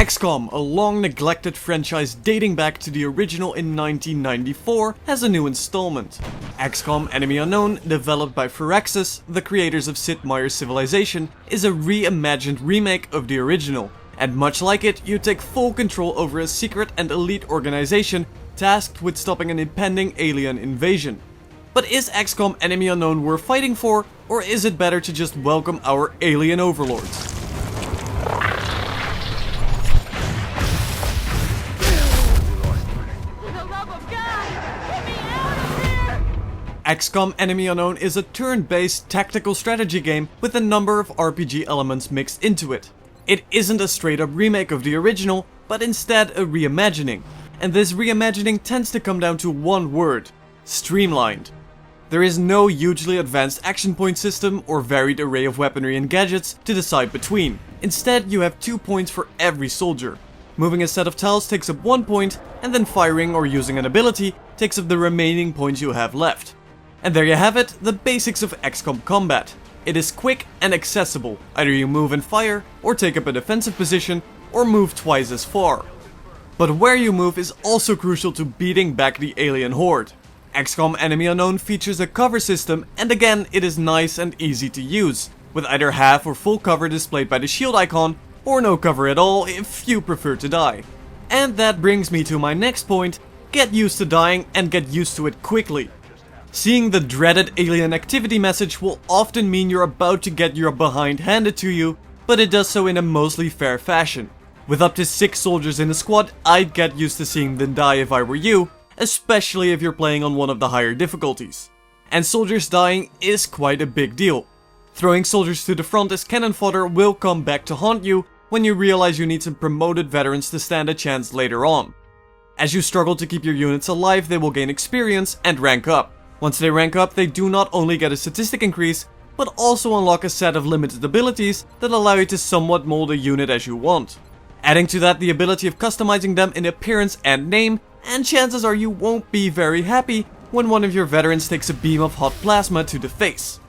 XCOM, a long-neglected franchise dating back to the original in 1994, has a new installment. XCOM Enemy Unknown, developed by Firaxis, the creators of Sid Meier's Civilization, is a reimagined remake of the original. And much like it, you take full control over a secret and elite organization tasked with stopping an impending alien invasion. But is XCOM Enemy Unknown worth fighting for, or is it better to just welcome our alien overlords? XCOM Enemy Unknown is a turn-based tactical strategy game with a number of RPG elements mixed into it. It isn't a straight-up remake of the original, but instead a reimagining. And this reimagining tends to come down to one word: streamlined. There is no hugely advanced action point system or varied array of weaponry and gadgets to decide between. Instead, you have 2 points for every soldier. Moving a set of tiles takes up 1 point, and then firing or using an ability takes up the remaining points you have left. And there you have it, the basics of XCOM combat. It is quick and accessible, either you move and fire, or take up a defensive position, or move twice as far. But where you move is also crucial to beating back the alien horde. XCOM Enemy Unknown features a cover system, and again it is nice and easy to use, with either half or full cover displayed by the shield icon, or no cover at all if you prefer to die. And that brings me to my next point: get used to dying and get used to it quickly. Seeing the dreaded alien activity message will often mean you're about to get your behind handed to you, but it does so in a mostly fair fashion. With up to 6 soldiers in a squad, I'd get used to seeing them die if I were you, especially if you're playing on one of the higher difficulties. And soldiers dying is quite a big deal. Throwing soldiers to the front as cannon fodder will come back to haunt you when you realize you need some promoted veterans to stand a chance later on. As you struggle to keep your units alive, they will gain experience and rank up. Once they rank up, they do not only get a statistic increase, but also unlock a set of limited abilities that allow you to somewhat mold a unit as you want. Adding to that the ability of customizing them in appearance and name, and chances are you won't be very happy when one of your veterans takes a beam of hot plasma to the face.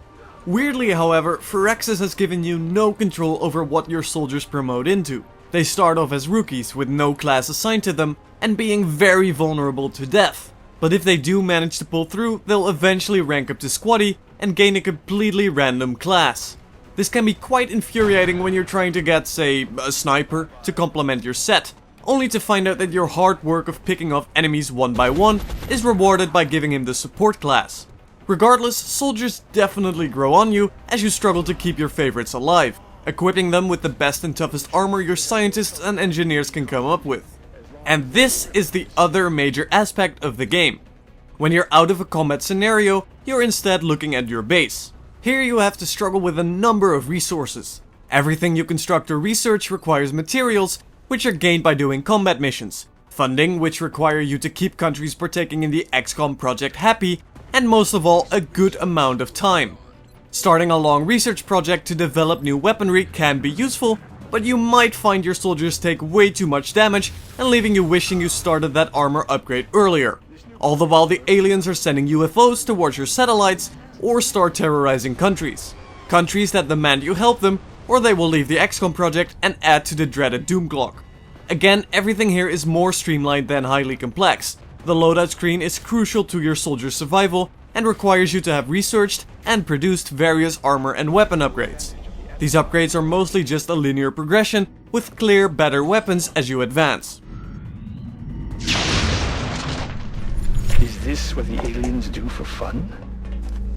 Weirdly, however, Firaxis has given you no control over what your soldiers promote into. They start off as rookies with no class assigned to them and being very vulnerable to death. But if they do manage to pull through, they'll eventually rank up to squaddy and gain a completely random class. This can be quite infuriating when you're trying to get, say, a sniper to complement your set, only to find out that your hard work of picking off enemies one by one is rewarded by giving him the support class. Regardless, soldiers definitely grow on you as you struggle to keep your favorites alive, equipping them with the best and toughest armor your scientists and engineers can come up with. And this is the other major aspect of the game. When you're out of a combat scenario, you're instead looking at your base. Here you have to struggle with a number of resources. Everything you construct or research requires materials, which are gained by doing combat missions, funding, which require you to keep countries partaking in the XCOM project happy, and most of all, a good amount of time. Starting a long research project to develop new weaponry can be useful, but you might find your soldiers take way too much damage and leaving you wishing you started that armor upgrade earlier. All the while the aliens are sending UFOs towards your satellites or start terrorizing countries. Countries that demand you help them, or they will leave the XCOM project and add to the dreaded doom clock. Again, everything here is more streamlined than highly complex. The loadout screen is crucial to your soldiers' survival and requires you to have researched and produced various armor and weapon upgrades. These upgrades are mostly just a linear progression, with clear, better weapons as you advance. Is this what the aliens do for fun?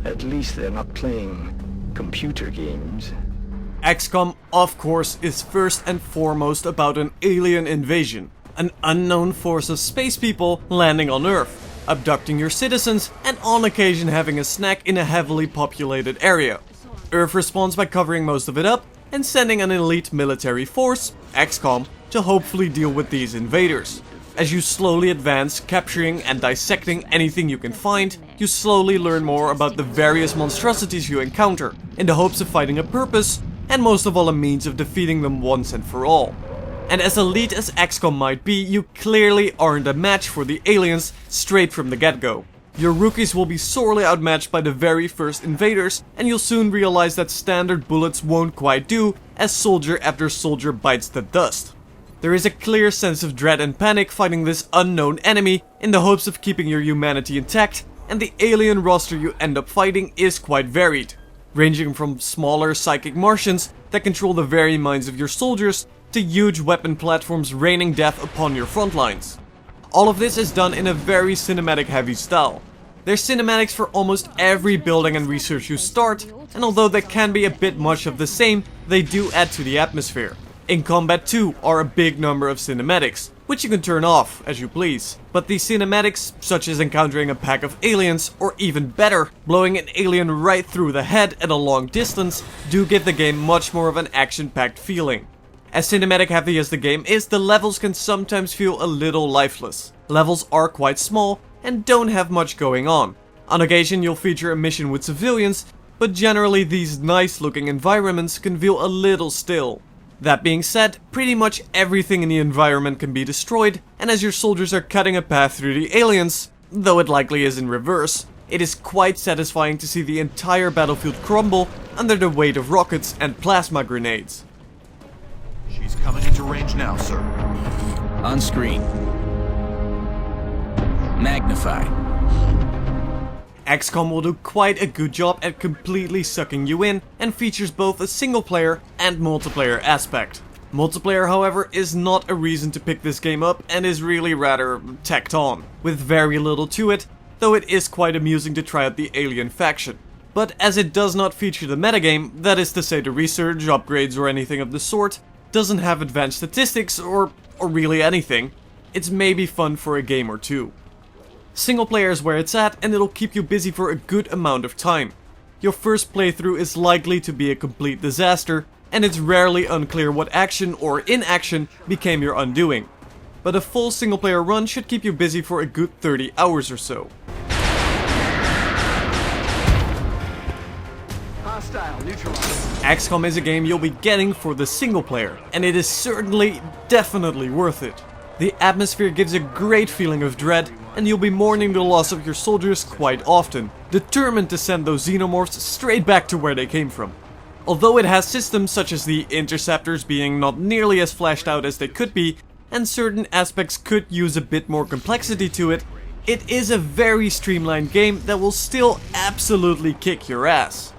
At least they're not playing computer games. XCOM, of course, is first and foremost about an alien invasion. An unknown force of space people landing on Earth, abducting your citizens, and on occasion having a snack in a heavily populated area. Earth responds by covering most of it up and sending an elite military force, XCOM, to hopefully deal with these invaders. As you slowly advance, capturing and dissecting anything you can find, you slowly learn more about the various monstrosities you encounter, in the hopes of finding a purpose, and most of all a means of defeating them once and for all. And as elite as XCOM might be, you clearly aren't a match for the aliens straight from the get-go. Your rookies will be sorely outmatched by the very first invaders, and you'll soon realize that standard bullets won't quite do, as soldier after soldier bites the dust. There is a clear sense of dread and panic fighting this unknown enemy in the hopes of keeping your humanity intact, and the alien roster you end up fighting is quite varied, ranging from smaller psychic Martians that control the very minds of your soldiers to huge weapon platforms raining death upon your front lines. All of this is done in a very cinematic heavy style. There's cinematics for almost every building and research you start, and although they can be a bit much of the same, they do add to the atmosphere. In Combat 2 are a big number of cinematics, which you can turn off as you please. But these cinematics, such as encountering a pack of aliens, or even better, blowing an alien right through the head at a long distance, do give the game much more of an action-packed feeling. As cinematic heavy as the game is, the levels can sometimes feel a little lifeless. Levels are quite small and don't have much going on. On occasion you'll feature a mission with civilians, but generally these nice looking environments can feel a little still. That being said, pretty much everything in the environment can be destroyed, and as your soldiers are cutting a path through the aliens, though it likely is in reverse, it is quite satisfying to see the entire battlefield crumble under the weight of rockets and plasma grenades. She's coming into range now, sir. On screen. Magnify. XCOM will do quite a good job at completely sucking you in and features both a single player and multiplayer aspect. Multiplayer, however, is not a reason to pick this game up and is really rather tacked on, with very little to it, though it is quite amusing to try out the alien faction. But as it does not feature the metagame, that is to say the research, upgrades or anything of the sort, doesn't have advanced statistics or really anything, it's maybe fun for a game or two. Single player is where it's at and it'll keep you busy for a good amount of time. Your first playthrough is likely to be a complete disaster, and it's rarely unclear what action or inaction became your undoing. But a full single player run should keep you busy for a good 30 hours or so. Hostile neutralized. XCOM is a game you'll be getting for the single player, and it is certainly, definitely worth it. The atmosphere gives a great feeling of dread, and you'll be mourning the loss of your soldiers quite often, determined to send those xenomorphs straight back to where they came from. Although it has systems such as the interceptors being not nearly as fleshed out as they could be, and certain aspects could use a bit more complexity to it, it is a very streamlined game that will still absolutely kick your ass.